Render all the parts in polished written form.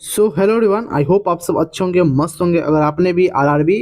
So hello everyone, I hope आप सब अच्छे होंगे, मस्त होंगे। अगर आपने भी आरआरबी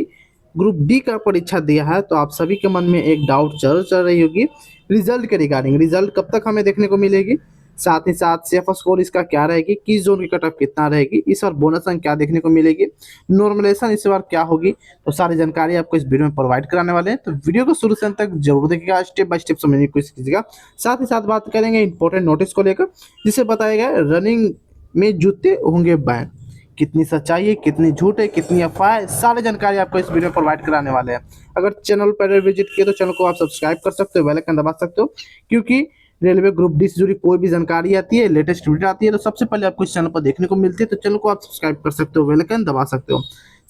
ग्रुप डी का परीक्षा दिया है तो आप सभी के मन में एक डाउट जरूर चल रही होगी रिजल्ट के रिगार्डिंग। रिजल्ट कब तक हमें देखने को मिलेगी, साथ ही साथ सेफ स्कोर इसका क्या रहेगी, किस जोन की कट ऑफ कितना रहेगी, इस बार बोनस अंक क्या देखने को मिलेगी, नॉर्मलाइजेशन इस बार क्या होगी। तो सारी जानकारी आपको इस वीडियो में प्रोवाइड कराने वाले हैं, तो वीडियो को शुरू से अंत तक जरूर देखिएगा, स्टेप बाय स्टेप समझने की कोशिश कीजिएगा। साथ ही साथ बात करेंगे इंपॉर्टेंट नोटिस को लेकर, जिसे बताया गया रनिंग में जूते होंगे बैन। कितनी सच्चाई है, कितनी झूठ है, कितनी अफवाह है, सारी जानकारी आपको इस वीडियो में प्रोवाइड कराने वाले हैं। अगर चैनल पर विजिट किए तो चैनल को आप सब्सक्राइब कर सकते हो, बेल आइकन दबा सकते हो, क्योंकि रेलवे ग्रुप डी से जुड़ी कोई भी जानकारी आती है, लेटेस्ट वीडियो आती है, तो सबसे पहले आपको इस चैनल पर देखने को मिलती है। तो चैनल को आप सब्सक्राइब कर सकते हो, बेल आइकन दबा सकते हो।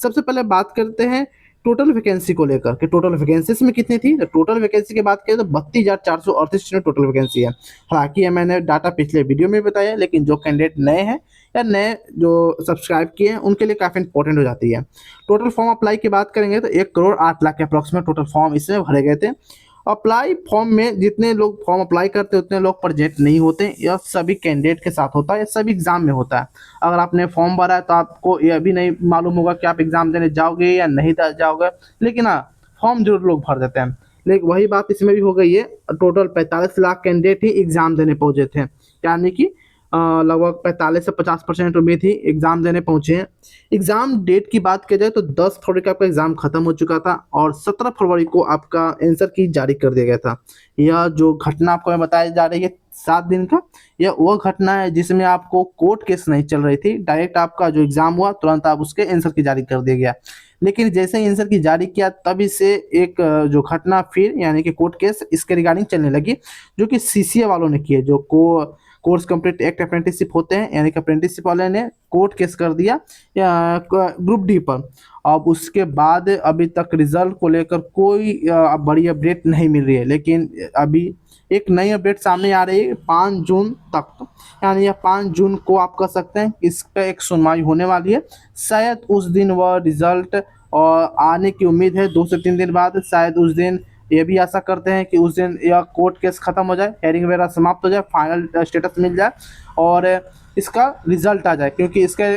सबसे पहले बात करते हैं टोटल वैकेंसी को लेकर कि टोटल वैकेंसीज में कितनी थी। तो टोटल वैकेंसी की बात करें तो 32,438 टोटल वैकेंसी है। हालांकि ये मैंने डाटा पिछले वीडियो में बताया, लेकिन जो कैंडिडेट नए हैं या नए जो सब्सक्राइब किए हैं उनके लिए काफ़ी इंपॉर्टेंट हो जाती है। टोटल फॉर्म अप्लाई की बात करेंगे तो 1,08,00,000 के अप्रॉक्सीमेट टोटल फॉर्म इसमें भरे गए थे। अप्लाई फॉर्म में जितने लोग फॉर्म अप्लाई करते हैं उतने लोग प्रोजेक्ट नहीं होते। यह सभी कैंडिडेट के साथ होता है, यह सभी एग्जाम में होता है। अगर आपने फॉर्म भरा है तो आपको यह भी नहीं मालूम होगा कि आप एग्जाम देने जाओगे या नहीं जाओगे, लेकिन हाँ, फॉर्म जरूर लोग भर देते हैं। लेकिन वही बात इसमें भी हो गई है। टोटल 45 लाख कैंडिडेट ही एग्जाम देने पहुंचे थे, यानी कि लगभग 45 से 50% उम्मीद ही एग्जाम देने पहुंचे हैं। एग्जाम डेट की बात की जाए तो 10 फरवरी को आपका एग्जाम खत्म हो चुका था और 17 फरवरी को आपका आंसर की जारी कर दिया गया था। यह जो घटना आपको मैं बताई जा रही है 7 दिन का, यह वह घटना है जिसमें आपको कोर्ट केस नहीं चल रही थी, डायरेक्ट आपका जो एग्जाम हुआ तुरंत आप उसके आंसर की जारी कर दिया गया। लेकिन जैसे ही आंसर की जारी किया तभी से एक जो घटना फिर यानी कि कोर्ट केस इसके रिगार्डिंग चलने लगी, जो कि सीसीए वालों ने किए, जो कोर्स कंप्लीट एक्ट अप्रेंटिसशिप होते हैं, यानी कि अप्रेंटिसशिप वाले ने कोर्ट केस कर दिया ग्रुप डी पर। अब उसके बाद अभी तक रिजल्ट को लेकर कोई बड़ी अपडेट नहीं मिल रही है, लेकिन अभी एक नई अपडेट सामने आ रही है 5 जून तक, यानी यह 5 जून को आप कह सकते हैं इस पर एक सुनवाई होने वाली है। शायद उस दिन वह रिजल्ट और आने की उम्मीद है 2 से 3 दिन बाद। शायद उस दिन ये भी आशा करते हैं कि उस दिन यह कोर्ट केस खत्म हो जाए, हेयरिंग वगैरह समाप्त हो जाए, फाइनल स्टेटस मिल जाए और इसका रिजल्ट आ जाए, क्योंकि इसके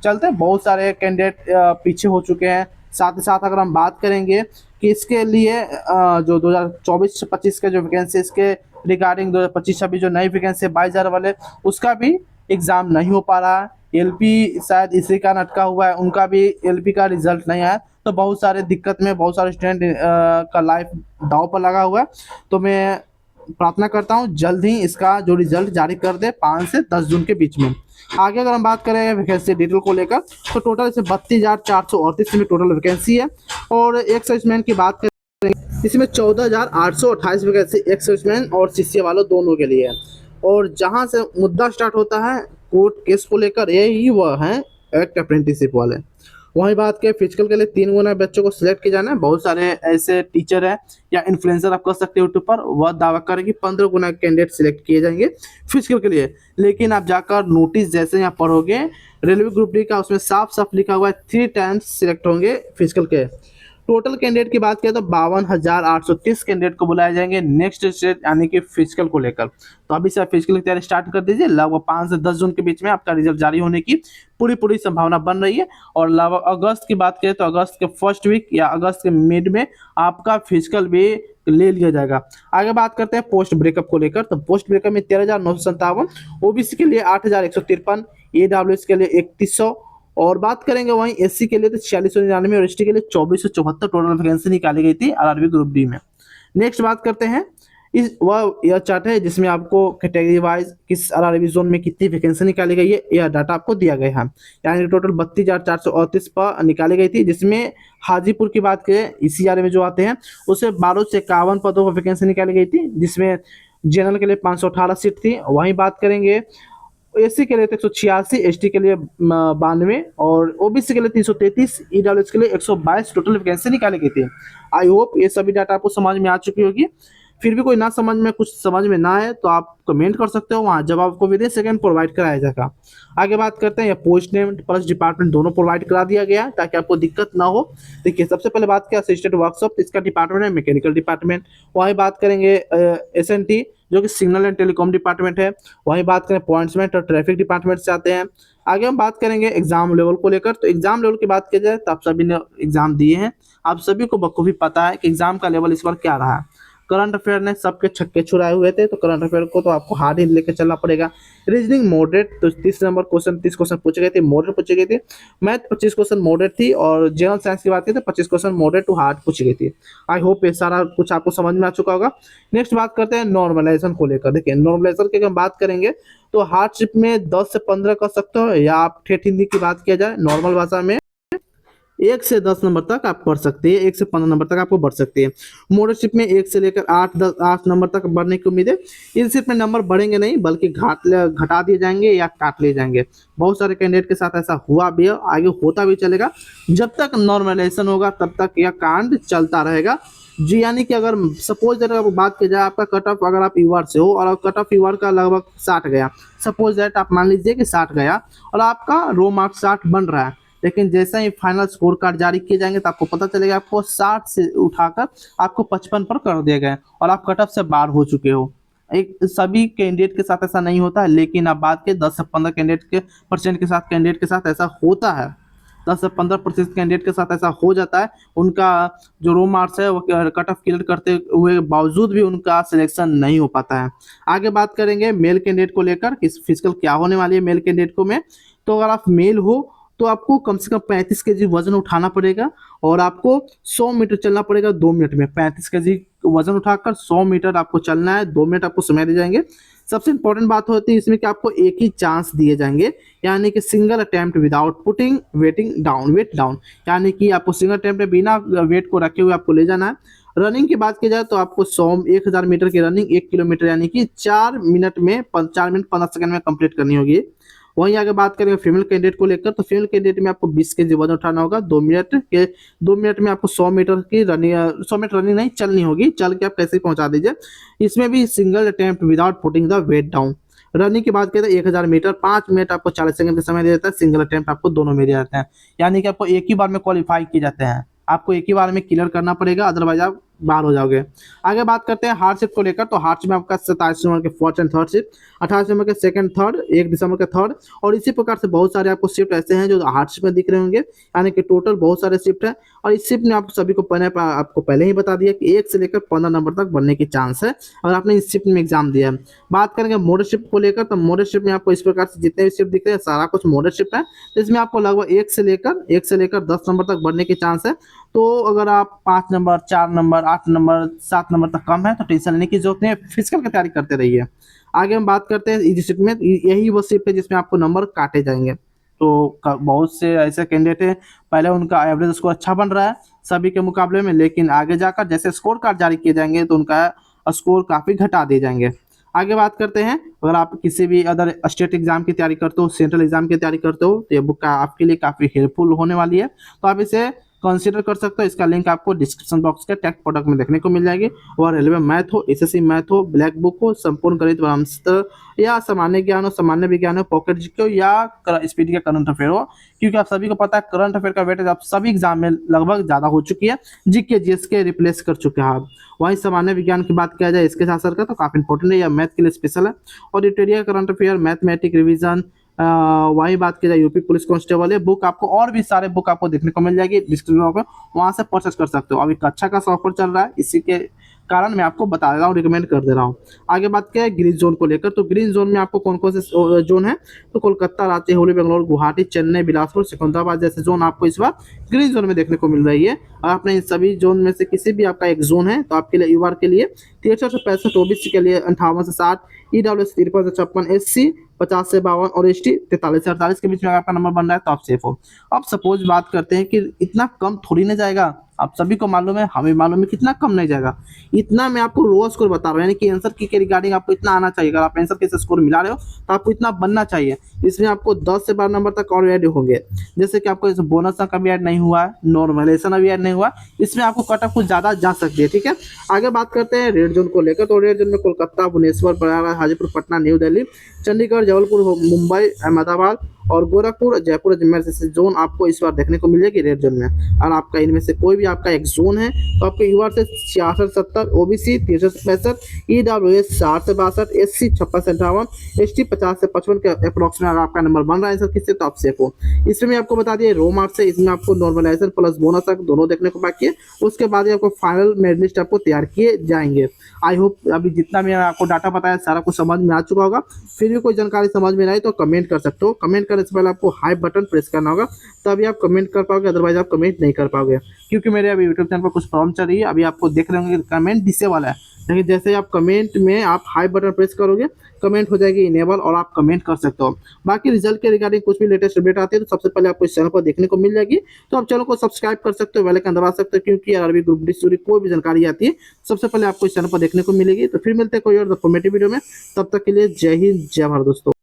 चलते बहुत सारे कैंडिडेट पीछे हो चुके हैं। साथ ही साथ अगर हम बात करेंगे कि इसके लिए जो 2024-25 के जो वैकेंसी इसके रिगार्डिंग 2025-26 जो नई वैकेंसी 22,000 वाले, उसका भी एग्ज़ाम नहीं हो पा रहा है। एलपी शायद इसी का अटका हुआ है, उनका भी एलपी का रिजल्ट नहीं आया। तो बहुत सारे दिक्कत में बहुत सारे स्टूडेंट का लाइफ दांव पर लगा हुआ है। तो मैं प्रार्थना करता हूँ जल्द ही इसका जो रिजल्ट जारी कर दे 5 से 10 जून के बीच में। आगे अगर हम बात करें वैकेंसी डिटेल को लेकर तो टोटल इसमें 32,438 में टोटल वैकेंसी है। और एक सर्विसमैन की बात करें इसमें 14,828 वैकेंसी एक सर्विसमैन और सीसीए वालों दोनों के लिए है। और जहाँ से मुद्दा स्टार्ट होता है कोर्ट केस को लेकर, यही वह है एक्ट अप्रेंटिसशिप वाले। वहीं बात करें फिजिकल के लिए 3 गुना बच्चों को सिलेक्ट किया जाना है। बहुत सारे ऐसे टीचर हैं या इन्फ्लुएंसर आप कह सकते हो यूट्यूब पर, वह दावा करें कि 15 गुना कैंडिडेट सिलेक्ट किए जाएंगे फिजिकल के लिए। लेकिन आप जाकर नोटिस जैसे यहाँ पढ़ोगे रेलवे ग्रुप डी का, उसमें साफ साफ लिखा हुआ है 3 टाइम्स सिलेक्ट होंगे फिजिकल के। टोटल कैंडिडेट की बात करें तो 52,830 कैंडिडेट को बुलाए जाएंगे नेक्स्ट स्टेज यानी कि फिजिकल को लेकर। तो अभी से आप फिजिकल की तैयारी स्टार्ट कर दीजिए। लगभग 5 से 10 जून के बीच में आपका रिजल्ट जारी होने की पूरी संभावना बन रही है। और लगभग अगस्त की बात करें तो अगस्त के फर्स्ट वीक या अगस्त के मिड में आपका फिजिकल भी ले लिया जाएगा। आगे बात करते हैं पोस्ट ब्रेकअप को लेकर। तो पोस्ट ब्रेकअप में 13,957, ओबीसी के लिए 8,153, ईडब्ल्यूएस के लिए 3,100 और बात करेंगे वहीं एससी के लिए तो 4699 और एसटी के लिए 2474 टोटल वैकेंसी निकाली गई थी आरआरबी ग्रुप डी में। नेक्स्ट बात करते हैं इस वह यह चार्ट है जिसमें आपको कैटेगरी वाइज किस आरआरबी जोन में कितनी वैकेंसी निकाली गई है यह डाटा आपको दिया गया है। यानी टोटल 32,438 पर निकाली गई थी, जिसमें हाजीपुर की बात करें ईसीआर में जो आते हैं उसे 1251 पदों पर वैकेंसी निकाली गई थी, जिसमें जनरल के लिए 518 सीट थी। वहीं बात करेंगे एससी के लिए 186, एसटी के लिए 92 और ओबीसी के लिए 333, ईडब्ल्यूएस के लिए 122 टोटल वैकेंसी निकाली गई थी। आई होप ये सभी डाटा आपको समझ में आ चुकी होगी। फिर भी कोई ना समझ में कुछ समझ में ना आए तो आप कमेंट कर सकते हो, वहाँ जवाब आपको विद इन सेकंड प्रोवाइड कराया जाएगा। आगे बात करते हैं या पोस्ट नेम प्लस डिपार्टमेंट दोनों प्रोवाइड करा दिया गया है ताकि आपको दिक्कत ना हो। देखिए सबसे पहले बात किया असिस्टेंट वर्कशॉप, इसका डिपार्टमेंट है मैकेनिकल डिपार्टमेंट। वहीं बात करेंगे एसएनटी जो कि सिग्नल एंड टेलीकॉम डिपार्टमेंट है। वहीं बात करें पॉइंट्समेंट और ट्रैफिक डिपार्टमेंट से आते हैं। आगे हम बात करेंगे एग्जाम लेवल को लेकर। तो एग्जाम लेवल की बात की जाए तो आप सभी ने एग्जाम दिए हैं, आप सभी को बखूबी पता है कि एग्जाम का लेवल इस बार क्या रहा। करंट अफेयर ने सबके छक्के छुड़ाए हुए थे, तो करंट अफेयर को तो आपको हार्ड ही लेकर चलना पड़ेगा। रीजनिंग मॉडरेट, तो 30 क्वेश्चन पूछे गए थे, मॉडरेट पूछे गए थे। मैथ 25 क्वेश्चन मॉडरेट थी, और जनरल साइंस की बात की तो 25 क्वेश्चन मॉडरेट टू हार्ड पूछी गई थी। आई होप ये सारा कुछ आपको समझ में आ चुका होगा। नेक्स्ट बात करते हैं नॉर्मलाइजेशन को लेकर। देखिए नॉर्मलाइजेशन की अगर हम बात करेंगे तो हार्डशिप में 10 से 15 कर सकते हो, या आप ठेठ हिंदी की बात किया जाए नॉर्मल भाषा में 1 से 10 नंबर तक आप पढ़ सकते हैं, 1 से 15 नंबर तक आपको बढ़ सकते हैं। मॉडलशिप में 1 से लेकर 8 नंबर तक बढ़ने की उम्मीद है। इस शिप में नंबर बढ़ेंगे नहीं, बल्कि घटा दिए जाएंगे या काट लिए जाएंगे। बहुत सारे कैंडिडेट के साथ ऐसा हुआ भी है, आगे होता भी चलेगा। जब तक नॉर्मलाइजेशन होगा तब तक यह कांड चलता रहेगा जी। यानी कि अगर सपोज दैट अगर बात की जाए आपका कट ऑफ, अगर आप यूआर से हो और कट ऑफ यूआर का लगभग 60 गया, सपोज दैट आप मान लीजिए कि 60 गया और आपका रो मार्क्स 60 बन रहा है, लेकिन जैसे ही फाइनल स्कोर कार्ड जारी किए जाएंगे तो आपको पता चलेगा आपको 60 से उठाकर आपको 55 पर कर दिया गया और आप कट ऑफ से बाहर हो चुके हो। एक सभी कैंडिडेट के साथ ऐसा नहीं होता है, लेकिन आप बात के 10 से 15 कैंडिडेट के परसेंट के साथ कैंडिडेट के साथ ऐसा होता है। 10 से 15% कैंडिडेट के साथ ऐसा हो जाता है। उनका जो रो मार्क्स है वो कट ऑफ क्लियर करते हुए बावजूद भी उनका सिलेक्शन नहीं हो पाता है। आगे बात करेंगे मेल कैंडिडेट को लेकर कि फिजिकल क्या होने वाली है मेल कैंडिडेट को में। तो अगर आप मेल हो तो आपको कम से कम 35 केजी वजन उठाना पड़ेगा और आपको 100 मीटर चलना पड़ेगा 2 मिनट में। 35 केजी वजन उठाकर 100 मीटर आपको चलना है, 2 मिनट आपको समय दिए जाएंगे। सबसे इंपॉर्टेंट बात होती है इसमें कि आपको एक ही चांस दिए जाएंगे, यानी कि single attempt without putting weight down, यानी कि आपको सिंगल अटेम्प्ट में बिना वेट को रखे हुए आपको ले जाना है। रनिंग की बात की जाए तो आपको 1000 मीटर की रनिंग 1 किलोमीटर यानी कि 4 मिनट 15 सेकंड में कंप्लीट करनी होगी। वहीं आगे बात करेंगे फीमेल कैंडिडेट को लेकर। तो फीमेल कैंडिडेट में आपको 20 केजी वजन उठाना होगा। 2 मिनट में आपको 100 मीटर की रनिंग, 100 मीटर रनिंग नहीं चलनी होगी, चल के आप कैसे पहुंचा दीजिए। इसमें भी single attempt without putting the weight down. Running की बात करें तो 1000 मीटर 5 मिनट आपको 40 सेकंड का समय दिया जाता है। सिंगल अटेम्प्ट आपको दोनों में दिया जाते हैं, यानी कि आपको एक ही बार में क्वालिफाई किए जाते हैं, आपको एक ही बार में क्लियर करना पड़ेगा, अदरवाइज आप बाहर हो जाओगे। आगे बात करते हैं हार्डशिप को लेकर। तो हार्डशिप में आपका 27 नंबर के first and third shift, 28 number के सेकंड थर्ड, 1 दिसंबर के थर्ड, और इसी प्रकार से बहुत सारे आपको शिफ्ट ऐसे हैं जो हार्डशिप में दिख रहे होंगे, यानी कि टोटल बहुत सारे शिफ्ट है। और इस शिफ्ट में आप सभी को आपको पहले ही बता दिया कि 1 से लेकर 15 नंबर तक बढ़ने की चांस है अगर आपने इस शिफ्ट में एग्जाम दिया है। बात करेंगे मॉडल शिफ्ट को लेकर। तो मॉडल शिफ्ट में आपको इस प्रकार से जितने भी शिफ्ट दिख रहे हैं सारा कुछ मॉडल शिफ्ट है, इसमें आपको लगभग 1 से लेकर 10 नंबर तक बढ़ने की चांस है। तो अगर आप 5 नंबर, 4 नंबर, 8 नंबर, 7 नंबर तक कम है तो टेंशन लेने की जरूरत नहीं है, फिजिकल की तैयारी करते रहिए। आगे हम बात करते हैं इस शिफ्ट में, यही वो शिफ्ट है जिसमें आपको नंबर काटे जाएंगे। तो बहुत से ऐसे कैंडिडेट हैं पहले उनका एवरेज स्कोर अच्छा बन रहा है सभी के मुकाबले में, लेकिन आगे जाकर जैसे स्कोर कार्ड जारी किए जाएंगे तो उनका स्कोर काफ़ी घटा दिए जाएंगे। आगे बात करते हैं, अगर आप किसी भी अदर स्टेट एग्जाम की तैयारी करते हो, सेंट्रल एग्जाम की तैयारी करते हो, तो ये बुक आपके लिए काफ़ी हेल्पफुल होने वाली है, तो आप इसे कंसीडर कर सकते हो। इसका लिंक आपको डिस्क्रिप्शन बॉक्स के टैग प्रोडक्ट में देखने को मिल जाएगी। और रेलवे मैथ हो, एसएससी मैथ हो, ब्लैक बुक हो, संपूर्ण गणित ब्रह्मास्त्र या सामान्य ज्ञान हो, सामान्य विज्ञान हो, पॉकेट जीके हो या स्पीड का करंट अफेयर हो, क्योंकि आप सभी को पता है करंट अफेयर का वेटेज आप सभी एग्जाम में लगभग ज़्यादा हो चुकी है, जीके जीएस के रिप्लेस कर चुके हैं आप। वहीं सामान्य विज्ञान की बात किया जाए इसके साथ सर का तो काफ़ी इंपॉर्टेंट है, या मैथ के लिए स्पेशल है। और editorial current affair, mathematic revision, वही बात की जाए यूपी पुलिस कांस्टेबल है बुक आपको, और भी सारे बुक आपको देखने को मिल जाएगी डिस्क्रिप्शन में, वहां से परचेस कर सकते हो। अभी कक्षा का ऑफर चल रहा है, इसी के कारण मैं आपको बता दे रहा हूँ, रिकमेंड कर दे रहा हूँ। आगे बात किया है ग्रीन जोन को लेकर। तो ग्रीन जोन में आपको कौन कौन से जोन है, तो कोलकाता, रांची, हुगली, बेंगलोर, गुवाहाटी, चेन्नई, बिलासपुर, सिकंदराबाद जैसे जोन आपको इस बार ग्रीन जोन में देखने को मिल रही है। और आपने इन सभी जोन में से किसी भी आपका एक जोन है तो आपके लिए यूआर के लिए 63 से 65, ओबीसी के लिए 58 से 60, ईडब्ल्यूएस 53 से 56, एससी 50 से 52 और एसटी 43 से 48 के बीच में आपका नंबर बन रहा है तो आप सेफ हो। अब सपोज बात करते हैं कि इतना कम थोड़ी ना जाएगा, आप सभी को मालूम है, हमें मालूम है कितना कम नहीं जाएगा। इतना मैं आपको रो स्कोर बता रहा हूँ, यानी कि आंसर की के रिगार्डिंग आपको इतना आना चाहिए। अगर आप आंसर के स्कोर मिला रहे हो तो आपको इतना बनना चाहिए। इसमें आपको 10 से 12 नंबर तक और ऐड होंगे, जैसे कि आपको इस बोनस का भी ऐड नहीं हुआ है, नॉर्मलाइजेशन अभी ऐड नहीं हुआ, इसमें आपको कट ऑफ कुछ ज़्यादा जा सकती है। ठीक है, आगे बात करते हैं रेड जोन को लेकर। तो रेड जोन में कोलकाता, भुवनेश्वर, प्रयागराज, हाजीपुर, पटना, न्यू दिल्ली, चंडीगढ़, जबलपुर, मुंबई, अहमदाबाद और गोरखपुर जयपुर अजमेर जैसे जोन आपको इस बार देखने को मिलेगी रेड जोन में। और आपका इनमें से कोई भी आपका एक जोन है तो आपके यूआर से 66-70, ओबीसी 63-65, ईडब्ल्यूएस 60 से 62, एससी 56 से 58, एसटी 50 से 55 के अप्रोक्स में अगर आपका नंबर बन रहा है सर किससे, तो आप सेफ हो। इसमें आपको बता दिए रो मार्क्स है, इसमें आपको नॉर्मलाइजेशन प्लस बोनस तक दोनों देखने को बाकी है। उसके बाद ही आपको फाइनल मेरिट लिस्ट आपको तैयार किए जाएंगे। आई होप अभी जितना भी आपको डाटा बताया सारा कुछ समझ में आ चुका होगा। फिर भी कोई जानकारी समझ में नहीं तो कमेंट कर सकते हो। कमेंट करने से पहले आपको हाई बटन प्रेस करना होगा, तभी आप कमेंट कर पाओगे, अदरवाइज आप कमेंट नहीं कर पाओगे, क्योंकि मेरे अभी यूट्यूब चैनल पर कुछ प्रॉब्लम चल रही है। अभी आपको देख रहे होंगे कमेंट डिसेबल है, लेकिन जैसे ही आप कमेंट में आप हाई बटन प्रेस करोगे कमेंट हो जाएगी इनेबल और आप कमेंट कर सकते हो। बाकी रिजल्ट के रिगार्डिंग कुछ भी लेटेस्ट अपडेट आते हैं तो सबसे पहले आपको इस चैनल पर देखने को मिल जाएगी। तो आप चैनल को सब्सक्राइब कर सकते हो, बेल आइकन दबा सकते हो, क्योंकि आरआरबी ग्रुप डी से जुड़ी कोई भी जानकारी आती है सबसे पहले आपको इस चैनल पर देखने को मिलेगी। तो फिर मिलते हैं कोई और इन्फॉर्मेटिव वीडियो में, तब तक के लिए जय हिंद जय भारत दोस्तों।